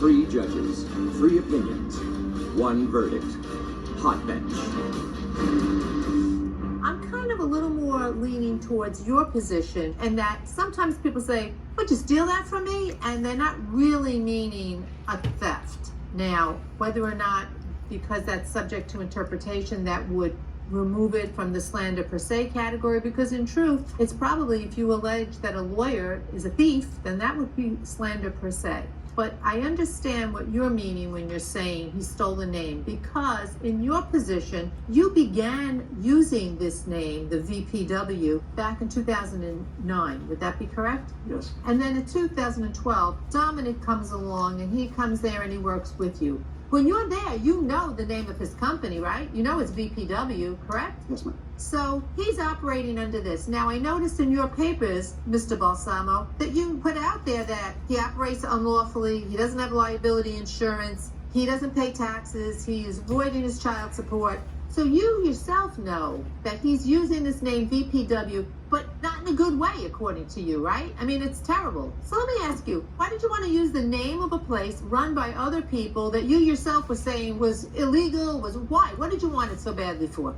3 judges, 3 opinions, 1 verdict. Hot bench. I'm kind of a little more leaning towards your position, and that sometimes people say, "Would you steal that from me?" and they're not really meaning a theft. Now, whether or not, because that's subject to interpretation, that would remove it from the slander per se category, because in truth, it's probably, if you allege that a lawyer is a thief, then that would be slander per se. But I understand what you're meaning when you're saying he stole the name, because in your position, you began using this name, the VPW, back in 2009. Would that be correct? Yes. And then in 2012, Dominic comes along and he comes there and he works with you. When you're there, you know the name of his company, right? You know it's VPW, correct? Yes, ma'am. So he's operating under this. Now, I noticed in your papers, Mr. Balsamo, that you put out there that he operates unlawfully, he doesn't have liability insurance, he doesn't pay taxes, he is voiding his child support. So you yourself know that he's using this name VPW, but not in a good way, according to you, right? I mean, it's terrible. So let me ask you, why did you want to use the name of a place run by other people that you yourself were saying was illegal? Why? What did you want it so badly for?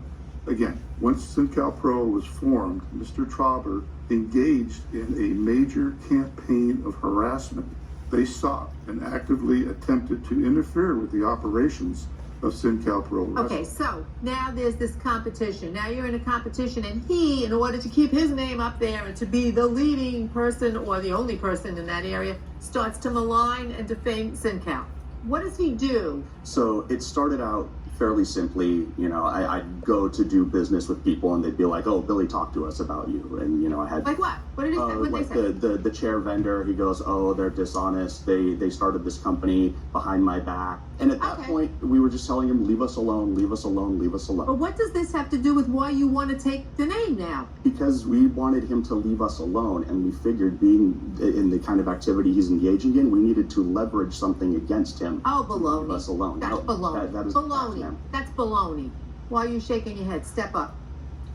Again, once SynCal Pro was formed, Mr. Trauber engaged in a major campaign of harassment. They sought and actively attempted to interfere with the operations of SynCal Pro Wrestling. Okay, so now there's this competition. Now you're in a competition, and he, in order to keep his name up there and to be the leading person or the only person in that area, starts to malign and defame SynCal. What does he do? So it started out fairly simply. I'd go to do business with people and they'd be like, "Oh, Billy, talk to us about you." And I had Like what? What did he say? What like did they say? the chair vendor. He goes, "Oh, they're dishonest. They started this company behind my back." And at that point, we were just telling him, "Leave us alone, leave us alone, leave us alone." But what does this have to do with why you want to take the name now? Because we wanted him to leave us alone, and we figured, being in the kind of activity he's engaging in, we needed to leverage something against him. Oh, to baloney. leave us alone. That's No, baloney. that is baloney. ma'am. That's baloney. Why are you shaking your head? Step up.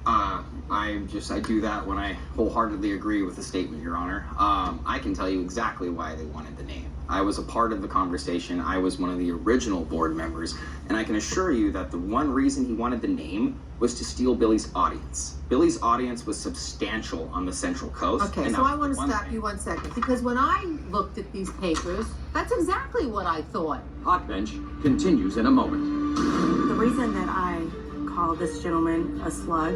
I do that when I wholeheartedly agree with the statement, Your Honor. I can tell you exactly why they wanted the name. I was a part of the conversation. I was one of the original board members, and I can assure you that the one reason he wanted the name was to steal Billy's audience. Billy's audience was substantial on the Central Coast. Okay, and so that I was want to one stop thing. you 1 second, because when I looked at these papers, that's exactly what I thought. Hot bench continues in a moment. The reason that I called this gentleman a slug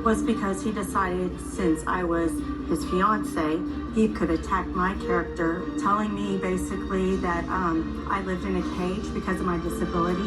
was because he decided, since I was his fiance, he could attack my character, telling me basically that I lived in a cage because of my disability.